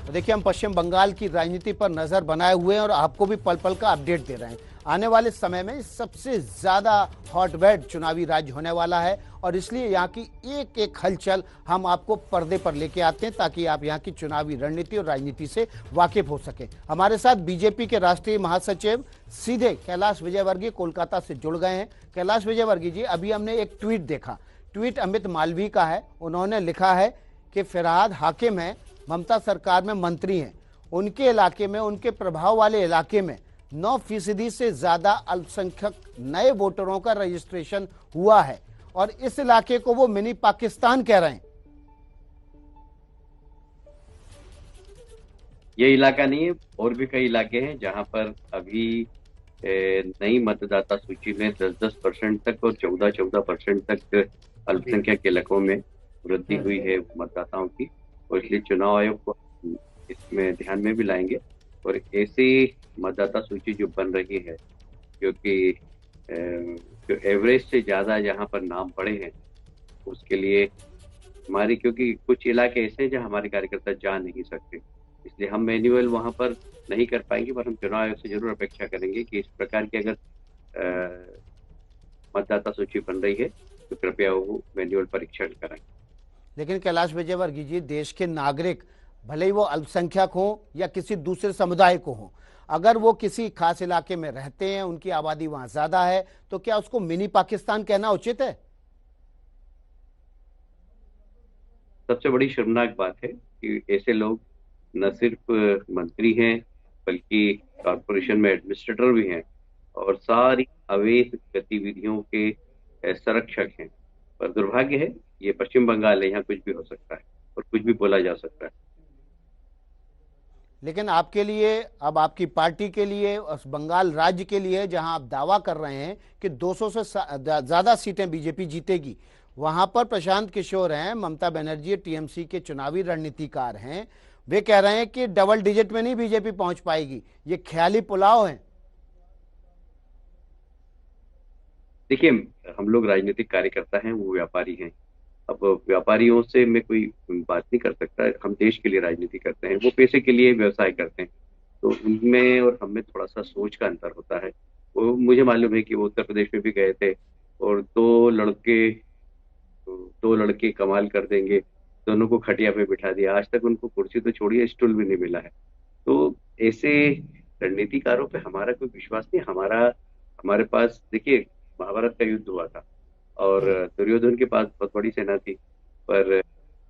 देखिए, हम पश्चिम बंगाल की राजनीति पर नजर बनाए हुए हैं और आपको भी पल पल का अपडेट दे रहे हैं। आने वाले समय में सबसे ज्यादा हॉटबेड चुनावी राज्य होने वाला है और इसलिए यहाँ की एक एक हलचल हम आपको पर्दे पर लेके आते हैं ताकि आप यहाँ की चुनावी रणनीति और राजनीति से वाकिफ हो सके। हमारे साथ बीजेपी के राष्ट्रीय महासचिव सीधे कैलाश विजयवर्गीय कोलकाता से जुड़ गए हैं। कैलाश विजयवर्गीय जी, अभी हमने एक ट्वीट देखा। ट्वीट अमित मालवीय का है। उन्होंने लिखा है कि फरहाद हाकिम है, ममता सरकार में मंत्री हैं, उनके इलाके में, उनके प्रभाव वाले इलाके में 9% से ज्यादा अल्पसंख्यक नए वोटरों का रजिस्ट्रेशन हुआ है और इस इलाके को वो मिनी पाकिस्तान कह रहे हैं। ये इलाका नहीं है, और भी कई इलाके हैं जहां पर अभी नई मतदाता सूची में 10-10% तक और 14-14% तक अल्पसंख्यक इलाकों में वृद्धि हुई है मतदाताओं की। और इसलिए चुनाव आयोग को इसमें ध्यान में भी लाएंगे और ऐसी मतदाता सूची जो बन रही है, क्योंकि जो एवरेज से ज्यादा जहां पर नाम पड़े हैं उसके लिए हमारी, क्योंकि कुछ इलाके ऐसे हैं जहां हमारे कार्यकर्ता जा नहीं सकते, इसलिए हम मैन्युअल वहां पर नहीं कर पाएंगे। पर हम चुनाव आयोग से जरूर अपेक्षा करेंगे कि इस प्रकार की अगर मतदाता सूची बन रही है तो कृपया वो मैन्युअल परीक्षण कराएं। लेकिन कैलाश विजयवर्गीय जी, देश के नागरिक भले ही वो अल्पसंख्यक हो या किसी दूसरे समुदाय को हो, अगर वो किसी खास इलाके में रहते हैं, उनकी आबादी वहां ज्यादा है, तो क्या उसको मिनी पाकिस्तान कहना उचित है? सबसे बड़ी शर्मनाक बात है कि ऐसे लोग न सिर्फ मंत्री हैं बल्कि कॉरपोरेशन में एडमिनिस्ट्रेटर भी हैं और सारी अवैध गतिविधियों के संरक्षक हैं। पर दुर्भाग्य है, ये पश्चिम बंगाल है, यहाँ कुछ भी हो सकता है और कुछ भी बोला जा सकता है। लेकिन आपके लिए, अब आपकी पार्टी के लिए, उस बंगाल राज्य के लिए जहां आप दावा कर रहे हैं कि 200 से ज्यादा सीटें बीजेपी जीतेगी, वहां पर प्रशांत किशोर हैं, ममता बनर्जी टीएमसी के चुनावी रणनीतिकार हैं, वे कह रहे हैं कि डबल डिजिट में नहीं बीजेपी पहुंच पाएगी, ये ख्याली पुलाव है। देखिए, हम लोग राजनीतिक कार्यकर्ता हैं, वो व्यापारी हैं। अब व्यापारियों से मैं कोई बात नहीं कर सकता। हम देश के लिए राजनीति करते हैं, वो पैसे के लिए व्यवसाय करते हैं। तो उनमें और हम में थोड़ा सा सोच का अंतर होता है। वो मुझे मालूम है कि वो उत्तर प्रदेश में भी गए थे और दो लड़के कमाल कर देंगे, दोनों को खटिया पे बिठा दिया। आज तक उनको कुर्सी तो छोड़िए, स्टूल भी नहीं मिला है। तो ऐसे रणनीतिकारों पे हमारा कोई विश्वास नहीं। हमारे पास देखिए, महाभारत का युद्ध हुआ था और दुर्योधन के पास बहुत बड़ी सेना थी, पर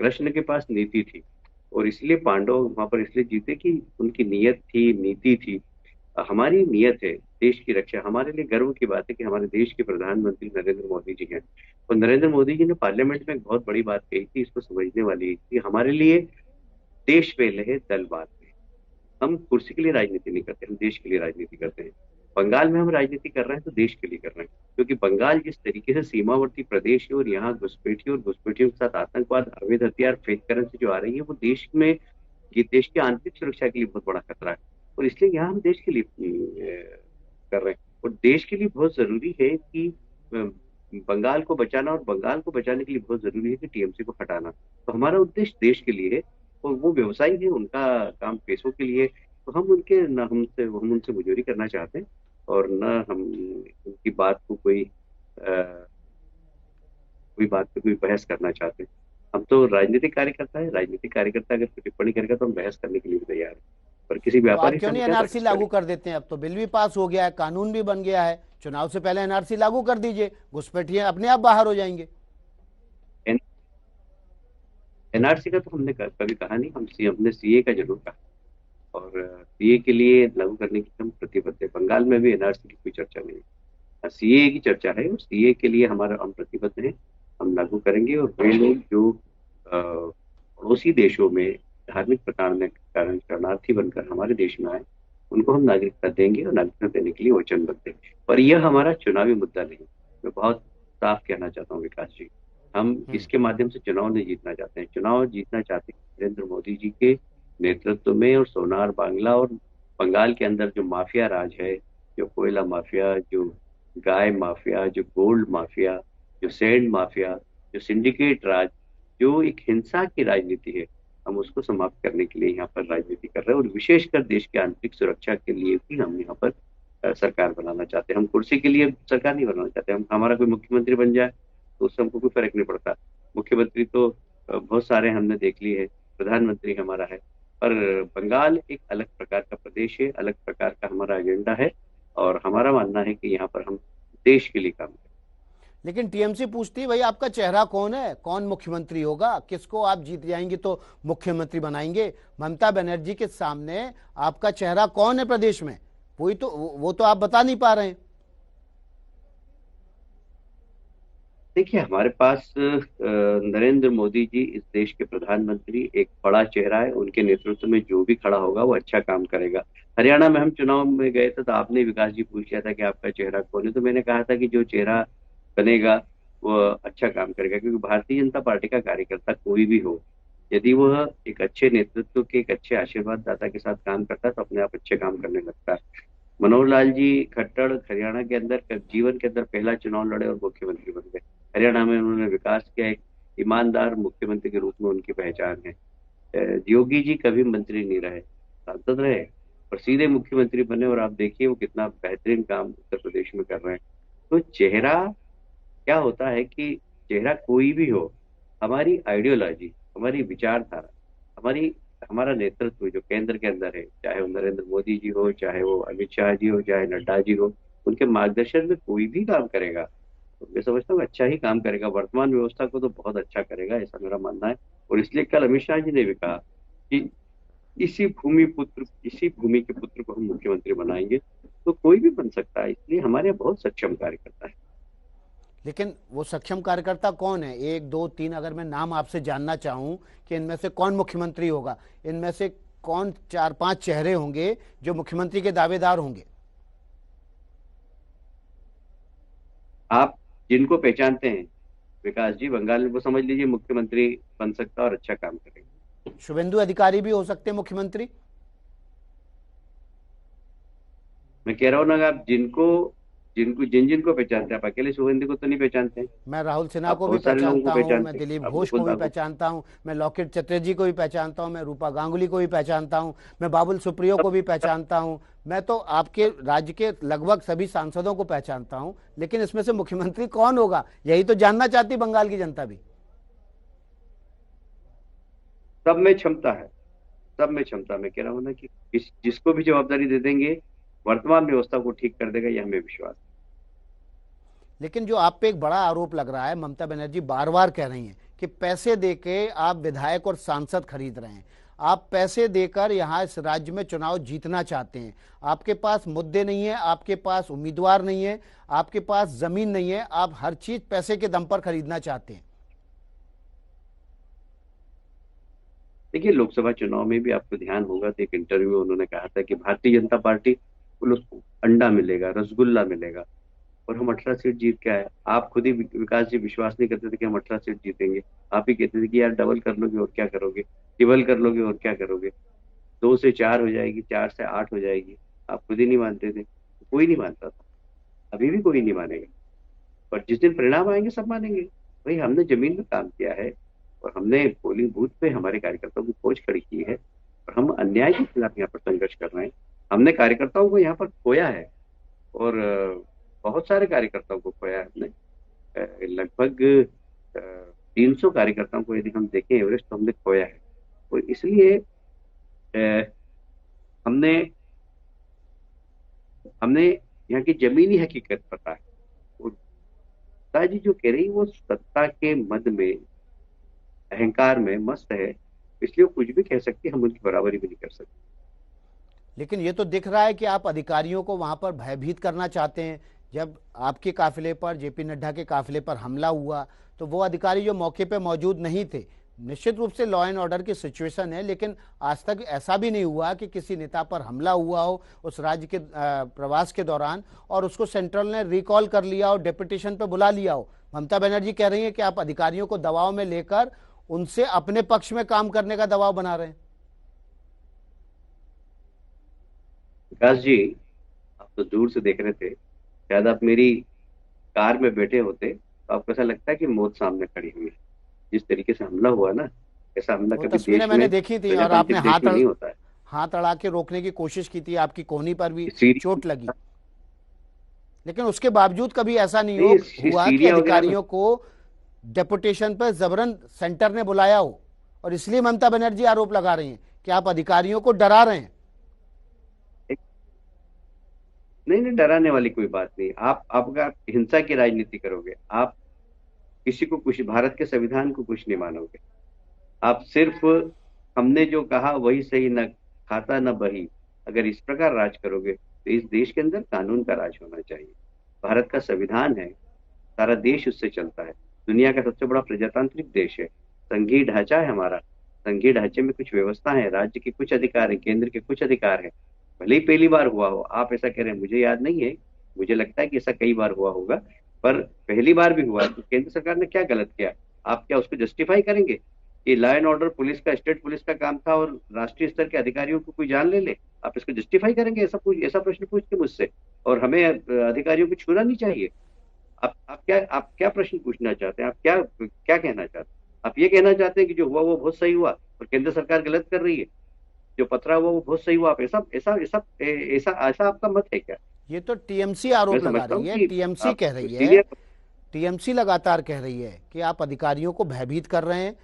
कृष्ण के पास नीति थी। और इसलिए पांडव वहां पर इसलिए जीते कि उनकी नीयत थी, नीति थी। हमारी नीयत है देश की रक्षा। हमारे लिए गर्व की बात है कि हमारे देश के प्रधानमंत्री नरेंद्र मोदी जी हैं और नरेंद्र मोदी जी ने पार्लियामेंट में एक बहुत बड़ी बात कही थी, इसको समझने वाली थी। हमारे लिए देश पहले है, दल बाद में। हम कुर्सी के लिए राजनीति नहीं करते, हम देश के लिए राजनीति करते हैं। बंगाल में हम राजनीति कर रहे हैं तो देश के लिए कर रहे हैं, क्योंकि बंगाल जिस तरीके से सीमावर्ती प्रदेश है और यहाँ घुसपैठियों और घुसपैठियों के साथ आतंकवाद, अवैध हथियार, फेक करेंसी जो आ रही है, वो देश में, ये देश की आंतरिक सुरक्षा के लिए बहुत बड़ा खतरा है। और इसलिए यहाँ हम देश के लिए कर रहे हैं। और देश के लिए बहुत जरूरी है कि बंगाल को बचाना, और बंगाल को बचाने के लिए बहुत जरूरी है कि टीएमसी को हटाना। तो हमारा उद्देश्य देश के लिए है और वो व्यवसायी है, उनका काम पैसों के लिए। तो हम उनसे मुजोरी करना चाहते हैं और न हम उनकी बात को कोई बात पे कोई बहस करना चाहते हैं। हम तो राजनीतिक कार्यकर्ता है, राजनीतिक कार्यकर्ता अगर कोई टिप्पणी करेगा तो हम बहस करने के लिए भी तैयार है। पर किसी तो आप व्यापारी से क्यों हम नहीं क्या एनआरसी बहस लागू करें? कर देते हैं? अब तो बिल भी पास हो गया है, कानून भी बन गया है, चुनाव से पहले एनआरसी लागू कर दीजिए, घुसपैठिए अपने आप बाहर हो जाएंगे। एनआरसी का तो हमने कभी कहा नहीं। हमने सीए का जरूर कहा और सीए के लिए लागू करने की हम प्रतिबद्ध है। बंगाल में भी एनआरसी की कोई चर्चा नहीं है, सीए की चर्चा है। सीए के लिए हम प्रतिबद्ध हैं, हम लागू करेंगे। और वे लोग जो पड़ोसी देशों में धार्मिक प्रताड़ना के कारण शरणार्थी बनकर हमारे देश में आए, उनको हम नागरिकता देंगे और नागरिकता देने के लिए वचनबद्ध हैं। पर यह हमारा चुनावी मुद्दा नहीं। मैं बहुत साफ कहना चाहता हूँ विकास जी, हम इसके माध्यम से चुनाव नहीं जीतना चाहते हैं। चुनाव जीतना चाहते हैं नरेंद्र मोदी जी के नेतृत्व में। और सोनार बांग्ला और बंगाल के अंदर जो माफिया राज है, जो कोयला माफिया, जो गाय माफिया, जो गोल्ड माफिया, जो सैंड माफिया, जो सिंडिकेट राज, जो एक हिंसा की राजनीति है, हम उसको समाप्त करने के लिए यहाँ पर राजनीति कर रहे हैं, और विशेषकर देश के आंतरिक सुरक्षा के लिए भी हम यहाँ पर सरकार बनाना चाहते हैं। हम कुर्सी के लिए सरकार नहीं बनाना चाहते। हम हमारा कोई मुख्यमंत्री बन जाए तो उससे हमको कोई फर्क नहीं पड़ता। मुख्यमंत्री तो बहुत सारे हमने देख लिए है, प्रधानमंत्री हमारा है, पर बंगाल एक अलग प्रकार का प्रदेश है, अलग प्रकार का हमारा एजेंडा है, और हमारा मानना है कि यहाँ पर हम देश के लिए काम करें। लेकिन टीएमसी पूछती है भाई आपका चेहरा कौन है, कौन मुख्यमंत्री होगा, किसको आप जीत जाएंगे तो मुख्यमंत्री बनाएंगे। ममता बनर्जी के सामने आपका चेहरा कौन है प्रदेश में, वही तो वो तो आप बता नहीं पा रहे हैं। देखिए, हमारे पास नरेंद्र मोदी जी इस देश के प्रधानमंत्री एक बड़ा चेहरा है। उनके नेतृत्व में जो भी खड़ा होगा वो अच्छा काम करेगा। हरियाणा में हम चुनाव में गए थे तो आपने विकास जी पूछ लिया था कि आपका चेहरा कौन है, तो मैंने कहा था कि जो चेहरा बनेगा वो अच्छा काम करेगा, क्योंकि भारतीय जनता पार्टी का कार्यकर्ता कोई भी हो, यदि वह एक अच्छे नेतृत्व के, एक अच्छे आशीर्वाद दाता के साथ काम करता है तो अपने आप अच्छे काम करने लगता है। मनोहर लाल जी खट्टर हरियाणा के अंदर जीवन के अंदर पहला चुनाव लड़े और मुख्यमंत्री बन गए। हरियाणा में उन्होंने विकास किया, एक ईमानदार मुख्यमंत्री के रूप में उनकी पहचान है। योगी जी कभी मंत्री नहीं रहे, सांसद रहे और सीधे मुख्यमंत्री बने, और आप देखिए वो कितना बेहतरीन काम उत्तर प्रदेश में कर रहे हैं। तो चेहरा क्या होता है कि चेहरा कोई भी हो, हमारी आइडियोलॉजी, हमारी विचारधारा, हमारी हमारा नेतृत्व जो केंद्र के अंदर है, चाहे वो नरेंद्र मोदी जी हो, चाहे वो अमित शाह जी हो, चाहे नड्डा जी हो, उनके मार्गदर्शन में कोई भी काम करेगा तो मैं समझता हूँ अच्छा ही काम करेगा। वर्तमान व्यवस्था को तो बहुत अच्छा करेगा, ऐसा मेरा मानना है। और इसलिए कल अमित शाह जी ने भी कहा कि इसी भूमि के पुत्र को हम मुख्यमंत्री बनाएंगे, तो कोई भी बन सकता है। इसलिए हमारे यहाँ बहुत सक्षम कार्यकर्ता है। लेकिन वो सक्षम कार्यकर्ता कौन है, एक दो तीन अगर मैं नाम आपसे जानना चाहूं कि इनमें से कौन मुख्यमंत्री होगा, इनमें से कौन चार पांच चेहरे होंगे जो मुख्यमंत्री के दावेदार होंगे। आप जिनको पहचानते हैं, विकास जी बंगाल में वो समझ लीजिए मुख्यमंत्री बन सकता है और अच्छा काम करेगा। शुभेंदु अधिकारी भी हो सकते हैं मुख्यमंत्री। मैं कह रहा हूँ ना, आप जिनको जिनको जिन जिनको पहचानते हैं, आप अकेले शुभेंदु को तो नहीं पहचानते हैं। मैं राहुल सिन्हा आप को भी बहुत सारे लोगों को पहचानता हूं, मैं पहचानते हैं, दिलीप आप घोष को मुकुल भी वासनिक। पहचानता हूं, मैं लॉकेट चटर्जी को भी पहचानता हूं, मैं रूपा गांगुली को भी पहचानता हूं, मैं बाबुल सुप्रियो को भी पहचानता हूं, मैं तो आपके राज्य के लगभग सभी सांसदों को पहचानता हूं। लेकिन इसमें से मुख्यमंत्री कौन होगा यही तो जानना चाहती बंगाल की जनता भी। सब में क्षमता है, सब में क्षमता। मैं कह रहा हूँ ना कि जिसको भी जवाबदारी दे देंगे वर्तमान व्यवस्था को ठीक कर देगा, ये हमें विश्वास है। लेकिन जो आप पे एक बड़ा आरोप लग रहा है, ममता बनर्जी बार बार कह रही हैं कि पैसे देके आप विधायक और सांसद खरीद रहे हैं, आप पैसे देकर यहाँ इस राज्य में चुनाव जीतना चाहते हैं, आपके पास मुद्दे नहीं है, आपके पास उम्मीदवार नहीं है, आपके पास जमीन नहीं है, आप हर चीज पैसे के दम पर खरीदना चाहते हैं। देखिए, लोकसभा चुनाव में भी आपको ध्यान होगा तो एक इंटरव्यू में उन्होंने कहा था कि भारतीय जनता पार्टी को उसको अंडा मिलेगा, रसगुल्ला मिलेगा, और हम 18 सीट जीत के आए। आप खुद ही विकास जी विश्वास नहीं करते थे कि हम 18 सीट जीतेंगे। आप ही कहते थे कि यार डबल कर लोगे और क्या करोगे, ट्रिपल कर लोगे और क्या करोगे, 2 से 4 हो जाएगी, 4 से 8 हो जाएगी। आप खुद ही नहीं मानते थे, कोई नहीं मानता था, अभी भी कोई नहीं मानेगा। पर जिस दिन परिणाम आएंगे सब मानेंगे। भाई हमने जमीन में काम किया है, और हमने पोलिंग बूथ पे हमारे कार्यकर्ताओं की फौज खड़ी की है, और हम अन्याय के खिलाफ यहाँ पर संघर्ष कर रहे हैं। हमने कार्यकर्ताओं को यहाँ पर खोया है, और बहुत सारे कार्यकर्ताओं को खोया है हमने। लगभग 300 कार्यकर्ताओं को यदि हम देखें एवरेस्ट, तो हमने खोया है। और इसलिए अ, हमने हमने यहाँ की जमीनी हकीकत पता है। और सत्ता जी जो कह रही वो सत्ता के मद में, अहंकार में मस्त है, इसलिए वो कुछ भी कह सकती है, हम उनकी बराबरी भी नहीं कर सकते। लेकिन ये तो दिख रहा है कि आप अधिकारियों को वहां पर भयभीत करना चाहते हैं। जब आपके काफिले पर, जेपी नड्डा के काफिले पर हमला हुआ तो वो अधिकारी जो मौके पे मौजूद नहीं थे, निश्चित रूप से लॉ एंड ऑर्डर की सिचुएशन है, लेकिन आज तक ऐसा भी नहीं हुआ कि किसी नेता पर हमला हुआ हो उस राज्य के प्रवास के दौरान और उसको सेंट्रल ने रिकॉल कर लिया हो, डेपुटेशन पे बुला लिया हो। ममता बनर्जी कह रही है कि आप अधिकारियों को दबाव में लेकर उनसे अपने पक्ष में काम करने का दबाव बना रहे हैं। विकास जी, आप तो दूर से देख रहे थे, शायद आप मेरी कार में बैठे होते तो आपको ऐसा लगता है कि मौत सामने खड़ी हुई है। जिस तरीके से हमला हुआ ना, ऐसा हमला वो कभी तस्वीरें देश मैंने में, देखी थी और प्रजातांत्रिक आपने देश में नहीं होता है। हाथ अड़ा के रोकने की कोशिश की थी, आपकी कोहनी पर भी चोट लगी, सीरिया लेकिन उसके बावजूद कभी ऐसा नहीं नहीं, हुआ कि सीरिया वगैरह में अधिकारियों को डेपुटेशन पर जबरन सेंटर ने बुलाया हो। और इसलिए ममता बनर्जी आरोप लगा रही हैं कि आप अधिकारियों को डरा रहे हैं। नहीं नहीं, डराने वाली कोई बात नहीं। आप अगर हिंसा की राजनीति करोगे, आप किसी को कुछ, भारत के संविधान को कुछ नहीं मानोगे, आप सिर्फ हमने जो कहा वही सही, न खाता न बही, अगर इस प्रकार राज करोगे तो इस देश के अंदर कानून का राज होना चाहिए। भारत का संविधान है, सारा देश उससे चलता है, दुनिया का सबसे बड़ा प्रजातांत्रिक देश है, संघीय ढांचा है हमारा, संघीय ढांचे में कुछ व्यवस्था है, राज्य के कुछ अधिकार है, केंद्र के कुछ अधिकार है। भले ही पहली बार हुआ हो, आप ऐसा कह रहे हैं, मुझे याद नहीं है, मुझे लगता है कि ऐसा कई बार हुआ होगा, पर पहली बार भी हुआ है तो केंद्र सरकार ने क्या गलत किया? आप क्या उसको जस्टिफाई करेंगे कि लॉ एंड ऑर्डर पुलिस का, स्टेट पुलिस का काम था और राष्ट्रीय स्तर के अधिकारियों को कोई जान ले ले? आप इसको जस्टिफाई करेंगे? ऐसा प्रश्न पूछ के मुझसे, और हमें अधिकारियों को छूना नहीं चाहिए? आप क्या प्रश्न पूछना चाहते हैं? आप क्या क्या कहना चाहते हैं? आप ये कहना चाहते हैं कि जो हुआ वो बहुत सही हुआ और केंद्र सरकार गलत कर रही है, जो पथरा हुआ वो बहुत सही हुआ? आप ऐसा ऐसा ऐसा ऐसा ऐसा आपका मत है क्या? ये तो टीएमसी मैं आरोप लगा समझता हूँ रही है, कि टीएमसी आप कह रही है, सीरिया, टीएमसी लगातार कह रही है कि आप अधिकारियों को भयभीत कर रहे हैं।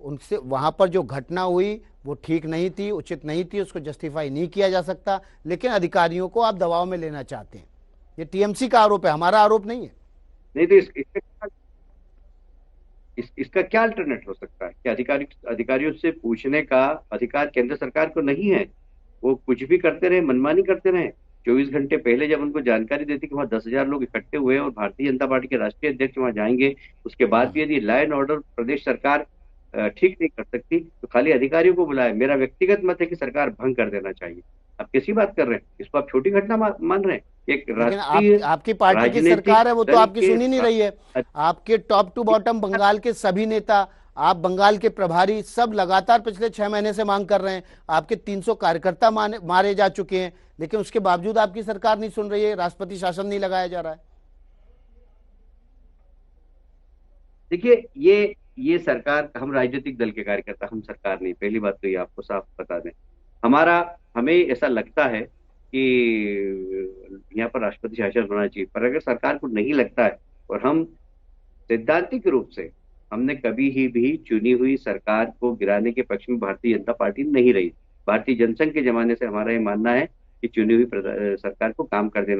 उनसे वहां पर जो घटना हुई वो ठीक नहीं थी, उचित नहीं थी, उसको जस्टिफाई नहीं किया जा सकता, लेकिन अधिकारियों को आप दबाव में लेना चाहते हैं। ये टीएमसी का आरोप है, हमारा आरोप नहीं है। नहीं तो इसका क्या अल्टरनेट हो सकता है कि अधिकारियों से पूछने का अधिकार केंद्र सरकार को नहीं है? वो कुछ भी करते रहे, मनमानी करते रहे। 24 घंटे पहले जब उनको जानकारी देती कि वहां 10,000 लोग इकट्ठे हुए और भारतीय जनता पार्टी के राष्ट्रीय अध्यक्ष वहां जाएंगे, उसके बाद भी यदि लॉ एंड ऑर्डर प्रदेश सरकार ठीक नहीं कर सकती तो खाली अधिकारियों को बुलाए। मेरा व्यक्तिगत मत है कि सरकार भंग कर देना चाहिए। आप कैसी बात कर रहे हैं? इसको आप छोटी घटना मान रहे हैं? एक लेकिन राष्ट्रीय आपकी पार्टी की राजनीतिक सरकार है, वो तो दल आपकी के सुन ही नहीं रही है। आपके टॉप टू बॉटम बंगाल के सभी नेता, आप बंगाल के प्रभारी, सब लगातार पिछले 6 महीने से मांग कर रहे हैं। आपके 300 कार्यकर्ता मारे जा चुके हैं, लेकिन उसके बावजूद आपकी सरकार नहीं सुन रही है, राष्ट्रपति शासन नहीं लगाया जा रहा है। देखिए, ये सरकार, हम राजनीतिक दल के कार्यकर्ता, हम सरकार नहीं, पहली बात तो ये आपको साफ बता दें। हमें ऐसा लगता है कि यहाँ पर राष्ट्रपति शासन होना चाहिए, पर अगर सरकार को नहीं लगता है, और हम सैद्धांतिक रूप से, हमने कभी ही भी चुनी हुई सरकार को गिराने के पक्ष में भारतीय जनता पार्टी नहीं रही। भारतीय जनसंघ के जमाने से हमारा ये मानना है कि चुनी हुई सरकार को काम करते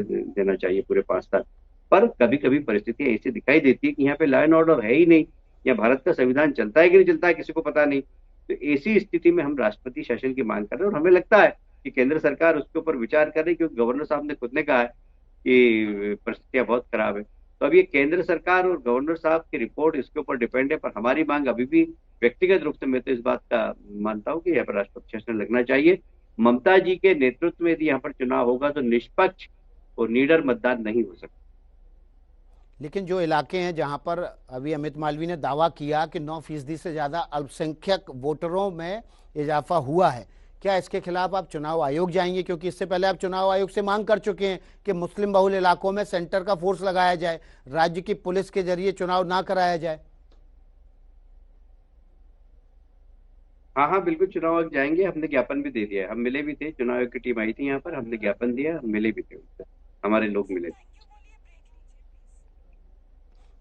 देना चाहिए पूरे 5 साल। पर कभी कभी परिस्थितियां ऐसी दिखाई देती है कि यहाँ पे लॉ एंड ऑर्डर है ही नहीं, या भारत का संविधान चलता है कि नहीं चलता है किसी को पता नहीं। तो ऐसी स्थिति में हम राष्ट्रपति शासन की मांग कर रहे हैं, और हमें लगता है कि केंद्र सरकार उसके ऊपर विचार कर रही है, क्योंकि गवर्नर साहब ने खुद ने कहा है कि परिस्थितियां बहुत खराब है। तो अब ये केंद्र सरकार और गवर्नर साहब की रिपोर्ट इसके ऊपर डिपेंड है, पर हमारी मांग अभी भी व्यक्तिगत रूप से, मैं तो इस बात का मानता हूँ कि यहाँ पर राष्ट्रपति शासन लगना चाहिए। ममता जी के नेतृत्व में यदि यहाँ पर चुनाव होगा तो निष्पक्ष और निडर मतदान नहीं हो सकता। लेकिन जो इलाके हैं जहां पर अभी अमित मालवीय ने दावा किया कि 9% से ज्यादा अल्पसंख्यक वोटरों में इजाफा हुआ है, क्या इसके खिलाफ आप चुनाव आयोग जाएंगे? क्योंकि इससे पहले आप चुनाव आयोग से मांग कर चुके हैं कि मुस्लिम बहुल इलाकों में सेंटर का फोर्स लगाया जाए, राज्य की पुलिस के जरिए चुनाव ना कराया जाए। हाँ, बिल्कुल चुनाव आयोग जाएंगे। हमने ज्ञापन भी दे दिया है, हम मिले भी थे, चुनाव आयोग की टीम आई थी यहाँ पर, हमने ज्ञापन दिया, हम मिले भी थे उनसे, हमारे लोग मिले थे।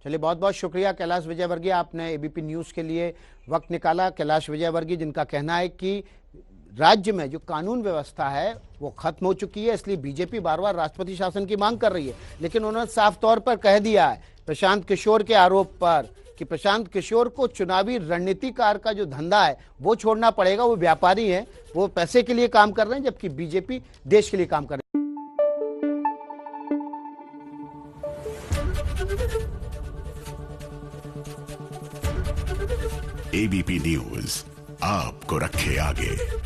चलिए, बहुत बहुत शुक्रिया कैलाश विजयवर्गीय, आपने एबीपी न्यूज़ के लिए वक्त निकाला। कैलाश विजयवर्गीय जिनका कहना है कि राज्य में जो कानून व्यवस्था है वो खत्म हो चुकी है, इसलिए बीजेपी बार बार राष्ट्रपति शासन की मांग कर रही है। लेकिन उन्होंने साफ तौर पर कह दिया है प्रशांत किशोर के आरोप पर कि प्रशांत किशोर को चुनावी रणनीतिकार का जो धंधा है वो छोड़ना पड़ेगा। वो व्यापारी हैं, वो पैसे के लिए काम कर रहे हैं, जबकि बीजेपी देश के लिए काम कर रही है। एबीपी न्यूज आपको रखे आगे।